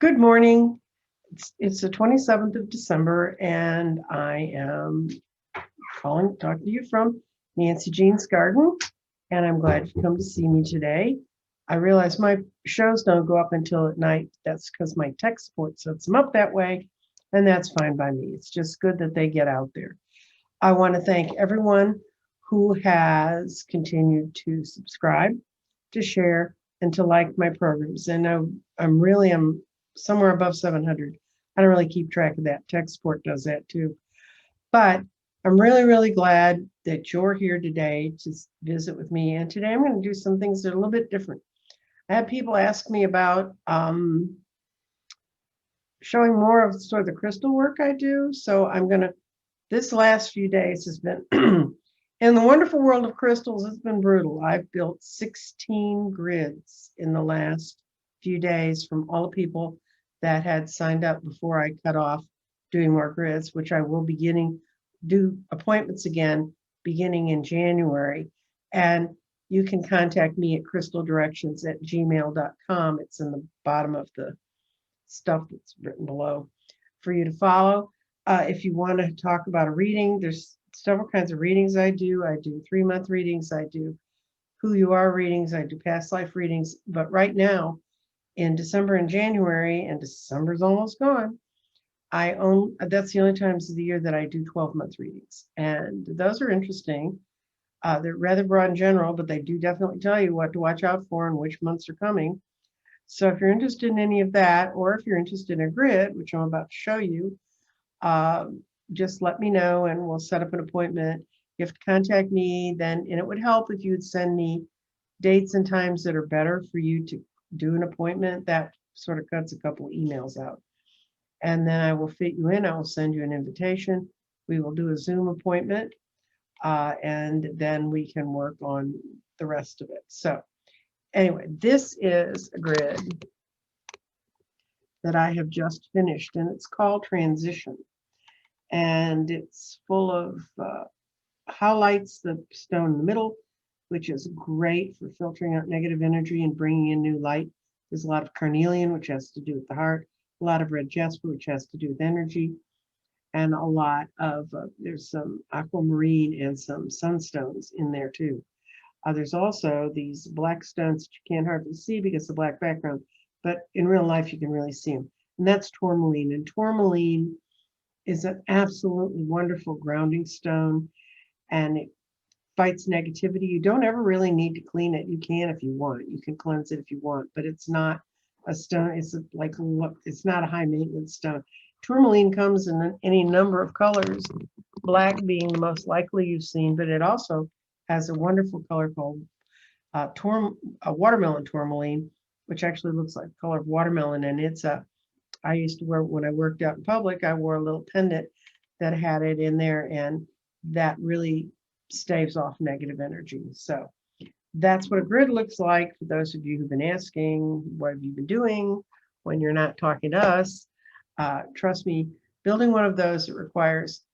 Good morning. It's the 27th of December, and I am talking to you from Nancy Jean's garden, and I'm glad you come to see me today. I realize my shows don't go up until at night. That's because my tech support sets them up that way, and that's fine by me. It's just good that they get out there. I want to thank everyone who has continued to subscribe, to share, and to like my programs. And I'm somewhere above 700. I don't really keep track of that. Tech support does that too. But I'm really, really glad that you're here today to visit with me. And today I'm going to do some things that are a little bit different. I had people ask me about showing more of sort of the crystal work I do. So this last few days has been, in the wonderful world of crystals, it's been brutal. I've built 16 grids in the last few days from all the people that had signed up before I cut off doing more grids, which I will do appointments again beginning in January. And you can contact me at crystaldirections@gmail.com. It's in the bottom of the stuff that's written below for you to follow. If you want to talk about a reading, there's several kinds of readings I do. I do 3-month readings. I do who you are readings. I do past life readings. But right now, in December and January, and December's almost gone, that's the only times of the year that I do 12-month readings. And those are interesting. They're rather broad and general, but they do definitely tell you what to watch out for and which months are coming. So if you're interested in any of that, or if you're interested in a grid, which I'm about to show you, just let me know and we'll set up an appointment. You have to contact me then, and it would help if you would send me dates and times that are better for you to do an appointment. That sort of cuts a couple of emails out. And then I will fit you in. I will send you an invitation. We will do a Zoom appointment, and then we can work on the rest of it. So anyway, this is a grid that I have just finished, and it's called Transition. And it's full of Howelites, the stone in the middle, which is great for filtering out negative energy and bringing in new light. There's a lot of carnelian, which has to do with the heart, a lot of red jasper, which has to do with energy, and a lot of, there's some aquamarine and some sunstones in there too. There's also these black stones that you can't hardly see because of the black background, but in real life you can really see them. And that's tourmaline. And tourmaline is an absolutely wonderful grounding stone, and it fights negativity. You don't ever really need to clean it. You can if you want. You can cleanse it if you want, but it's not a stone. It's not a high maintenance stone. Tourmaline comes in any number of colors, black being the most likely you've seen, but it also has a wonderful color called watermelon tourmaline, which actually looks like the color of watermelon. And I used to wear, when I worked out in public, I wore a little pendant that had it in there, and that really staves off negative energy. So that's what a grid looks like. For those of you who've been asking, what have you been doing when you're not talking to us? Trust me, building one of those, it requires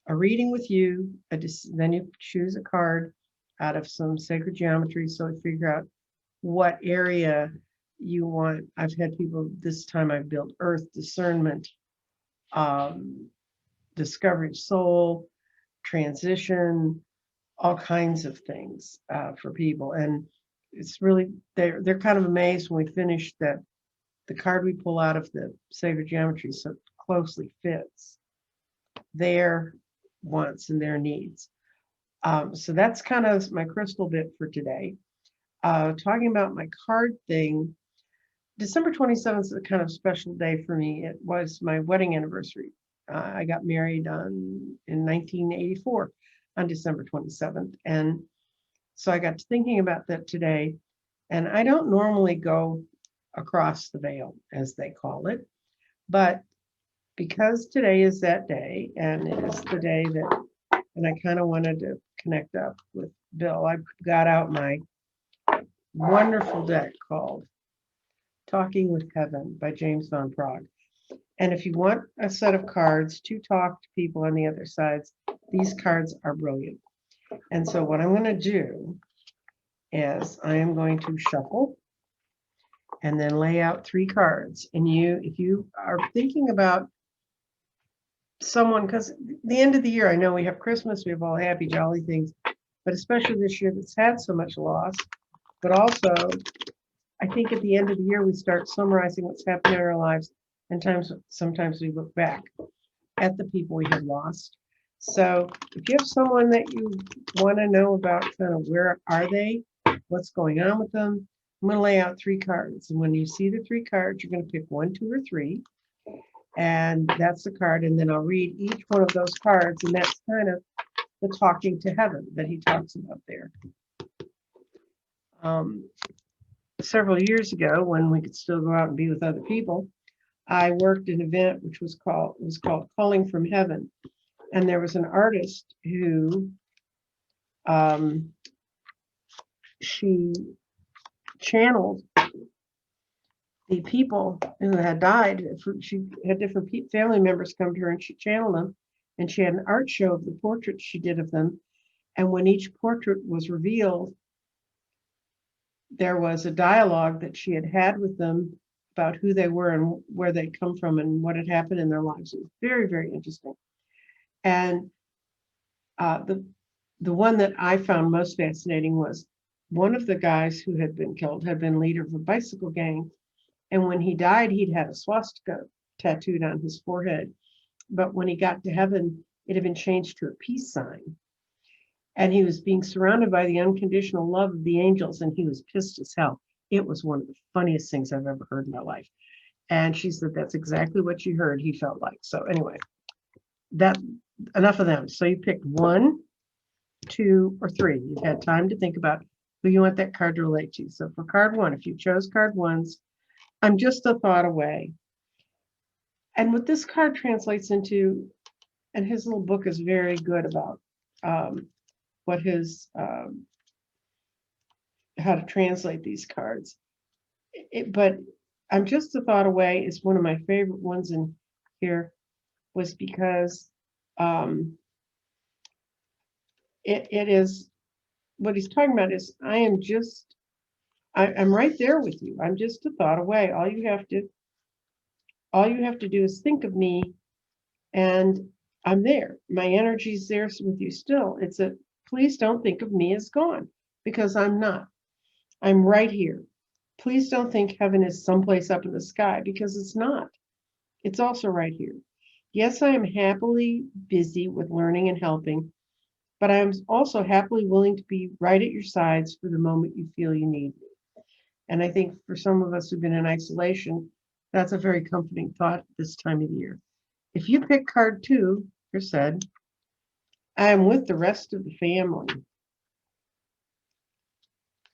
a reading with you, then you choose a card out of some sacred geometry, so you figure out what area you want. I've had people, this time I've built earth, discernment, discovery of soul, transition, all kinds of things for people. And it's really, they're kind of amazed when we finish that the card we pull out of the sacred geometry so closely fits their wants and their needs. So that's kind of my crystal bit for today. Talking about my card thing, December 27th is a kind of special day for me. It was my wedding anniversary. I got married in 1984 on December 27th. And so I got to thinking about that today. And I don't normally go across the veil, as they call it. But because today is that day, and it is the day that, and I kind of wanted to connect up with Bill, I got out my wonderful deck called Talking with Heaven by James Van Praagh. And if you want a set of cards to talk to people on the other sides, these cards are brilliant. And so what I'm going to do is I am going to shuffle, and then lay out 3 cards. And if you are thinking about someone, because the end of the year, I know we have Christmas, we have all happy, jolly things, but especially this year that's had so much loss. But also, I think at the end of the year, we start summarizing what's happening in our lives, and sometimes we look back at the people we have lost. So if you have someone that you want to know about, kind of where are they, what's going on with them, I'm going to lay out 3 cards. And when you see the 3 cards, you're going to pick 1, 2, or 3. And that's the card. And then I'll read each one of those cards. And that's kind of the talking to heaven that he talks about there. Several years ago, when we could still go out and be with other people, I worked an event which was called Calling from Heaven. And there was an artist who she channeled the people who had died. She had different family members come to her, and she channeled them. And she had an art show of the portraits she did of them. And when each portrait was revealed, there was a dialogue that she had with them about who they were and where they'd come from and what had happened in their lives. It was very, very interesting. And the one that I found most fascinating was one of the guys who had been killed had been leader of a bicycle gang. And when he died, he'd had a swastika tattooed on his forehead. But when he got to heaven, it had been changed to a peace sign. And he was being surrounded by the unconditional love of the angels, and he was pissed as hell. It was one of the funniest things I've ever heard in my life. And she said, that's exactly what she heard he felt like. So anyway, enough of them. So you picked 1, 2, or 3. You've had time to think about who you want that card to relate to. So for card 1, if you chose card 1's, I'm just a thought away. And what this card translates into, and his little book is very good about what his how to translate these cards. But I'm just a thought away is one of my favorite ones in here, was because it is what he's talking about is I'm right there with you. I'm just a thought away. All you have to do is think of me, and I'm there. My energy's there with you still. Please don't think of me as gone, because I'm not. I'm right here. Please don't think heaven is someplace up in the sky, because it's not. It's also right here. Yes, I am happily busy with learning and helping, but I'm also happily willing to be right at your sides for the moment you feel you need me. And I think for some of us who've been in isolation, that's a very comforting thought this time of the year. If you pick card 2, you're said, I am with the rest of the family.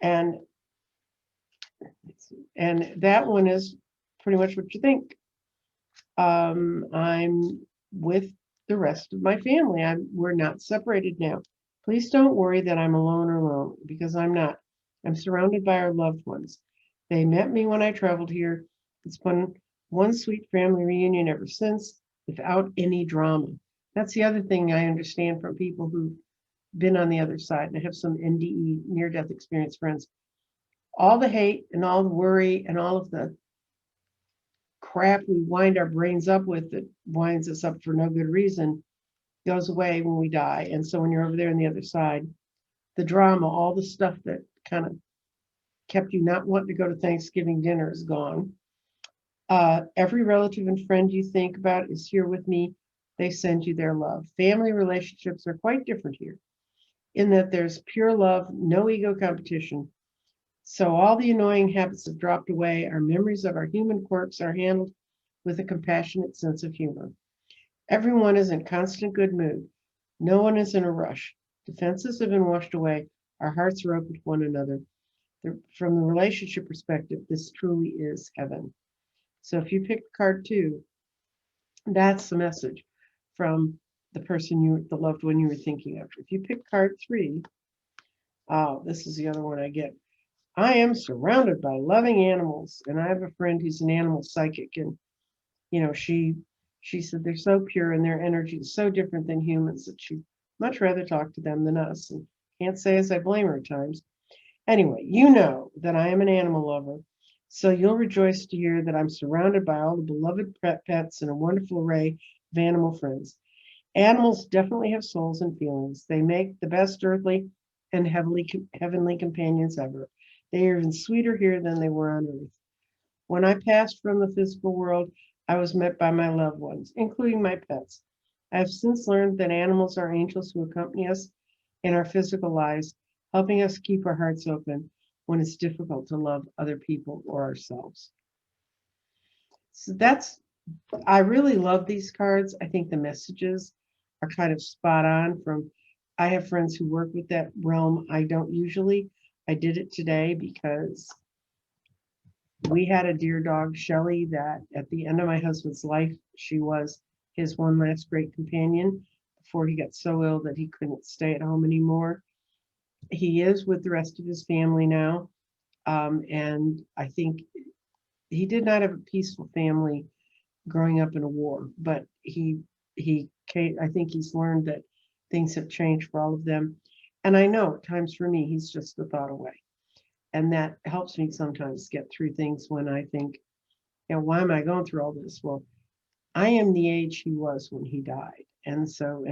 And that one is pretty much what you think. I'm with the rest of my family. We're not separated now. Please don't worry that I'm alone or lonely, because I'm not. I'm surrounded by our loved ones. They met me when I traveled here. It's been one sweet family reunion ever since, without any drama. That's the other thing I understand from people who've been on the other side, and I have some NDE, near-death experience friends. All the hate and all the worry and all of the crap we wind our brains up with that winds us up for no good reason goes away when we die. And so when you're over there on the other side, the drama, all the stuff that kind of kept you not wanting to go to Thanksgiving dinner is gone. Every relative and friend you think about is here with me. They send you their love. Family relationships are quite different here, in that there's pure love, no ego competition. So all the annoying habits have dropped away. Our memories of our human quirks are handled with a compassionate sense of humor. Everyone is in constant good mood. No one is in a rush. Defenses have been washed away. Our hearts are open to one another. From the relationship perspective, this truly is heaven. So if you pick card 2, that's the message from the person the loved one you were thinking of. If you pick card 3, this is the other one I get. I am surrounded by loving animals, and I have a friend who's an animal psychic, and she said they're so pure and their energy is so different than humans that she'd much rather talk to them than us. And can't say as I blame her at times. Anyway, you know that I am an animal lover. So you'll rejoice to hear that I'm surrounded by all the beloved pets and a wonderful array of animal friends. Animals definitely have souls and feelings. They make the best earthly and heavenly companions ever. They are even sweeter here than they were on earth. When I passed from the physical world, I was met by my loved ones, including my pets. I have since learned that animals are angels who accompany us in our physical lives, helping us keep our hearts open when it's difficult to love other people or ourselves. So I really love these cards. I think the messages are kind of spot on I have friends who work with that realm. I don't usually. I did it today because we had a dear dog, Shelly, that at the end of my husband's life, she was his one last great companion before he got so ill that he couldn't stay at home anymore. He is with the rest of his family now. And I think he did not have a peaceful family growing up in a war, but I think he's learned that things have changed for all of them. And I know at times for me, he's just a thought away. And that helps me sometimes get through things when I think, why am I going through all this? Well, I am the age he was when he died. And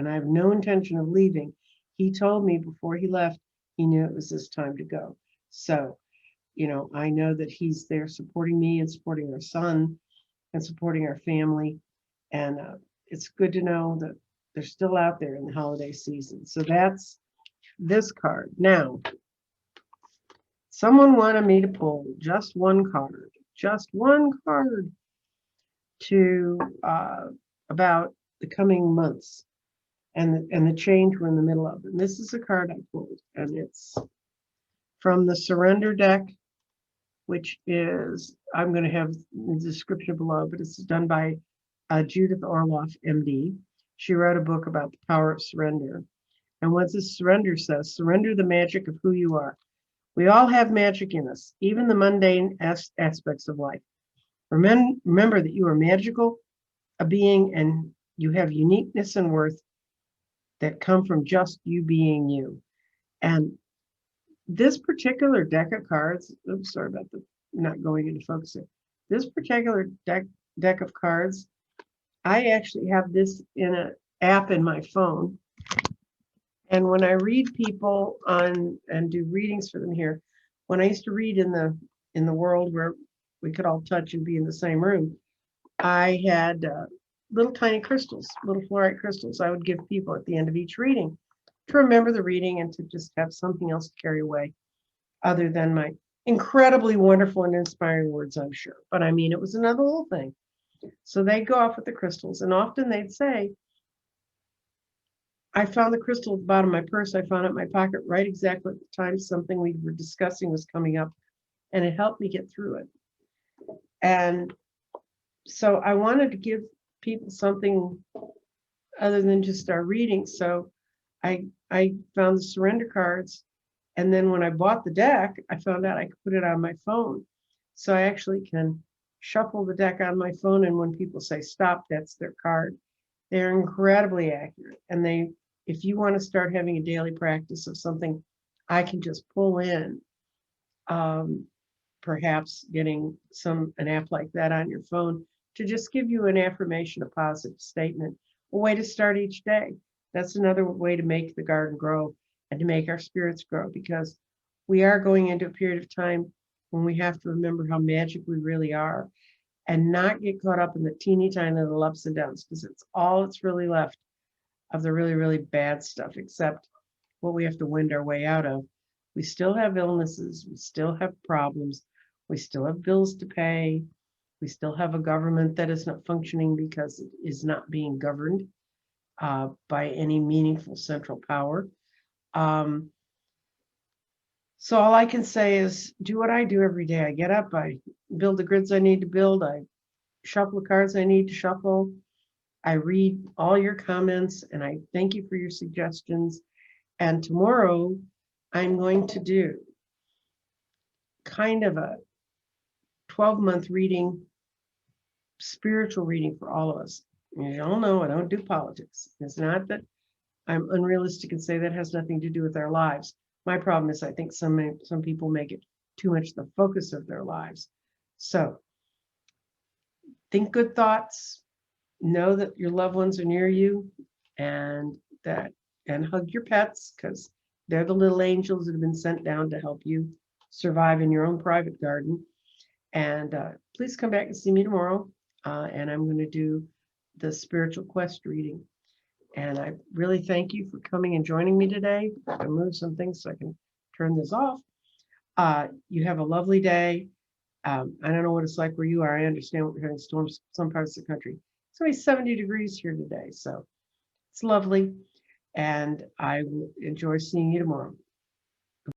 I have no intention of leaving. He told me before he left, he knew it was his time to go. So, I know that he's there supporting me and supporting our son and supporting our family. And it's good to know that they're still out there in the holiday season. So that's this card. Now, someone wanted me to pull just one card to about the coming months and the change we're in the middle of. And this is a card I pulled, and it's from the Surrender deck, which is, I'm going to have the description below, but it's done by Judith Orloff, MD. She wrote a book about the power of surrender. And what this surrender says, surrender the magic of who you are. We all have magic in us, even the mundane aspects of life. Remember that you are magical, a being, and you have uniqueness and worth that come from just you being you. And this particular deck of cards, oops, sorry about the not going into focus here. This particular deck of cards, I actually have this in an app in my phone. And when I read people and do readings for them here, when I used to read in the world where we could all touch and be in the same room, I had little tiny crystals, little fluorite crystals I would give people at the end of each reading to remember the reading and to just have something else to carry away other than my incredibly wonderful and inspiring words, I'm sure. But I mean, it was another little thing. So they'd go off with the crystals, and often they'd say, I found the crystal at the bottom of my purse. I found it in my pocket right exactly at the time something we were discussing was coming up, and it helped me get through it. And so I wanted to give people something other than just our reading. So I found the surrender cards. And then when I bought the deck, I found out I could put it on my phone. So I actually can shuffle the deck on my phone. And when people say stop, that's their card. They're incredibly accurate. And if you want to start having a daily practice of something I can just pull in, perhaps getting an app like that on your phone to just give you an affirmation, a positive statement, a way to start each day. That's another way to make the garden grow and to make our spirits grow, because we are going into a period of time when we have to remember how magic we really are and not get caught up in the teeny tiny little ups and downs, because it's all that's really left of the really, really bad stuff, except what we have to wind our way out of. We still have illnesses. We still have problems. We still have bills to pay. We still have a government that is not functioning because it is not being governed by any meaningful central power. So all I can say is do what I do every day. I get up, I build the grids I need to build, I shuffle the cards I need to shuffle. I read all your comments and I thank you for your suggestions. And tomorrow I'm going to do kind of a 12-month reading, spiritual reading for all of us. As you all know, I don't do politics. It's not that I'm unrealistic and say that has nothing to do with our lives. My problem is I think some people make it too much the focus of their lives. So think good thoughts, know that your loved ones are near you, and hug your pets, because they're the little angels that have been sent down to help you survive in your own private garden. And please come back and see me tomorrow. And I'm going to do the spiritual quest reading. And I really thank you for coming and joining me today. I move some things so I can turn this off. You have a lovely day. I don't know what it's like where you are. I understand we're having storms some parts of the country. It's only 70 degrees here today, so it's lovely. And I will enjoy seeing you tomorrow.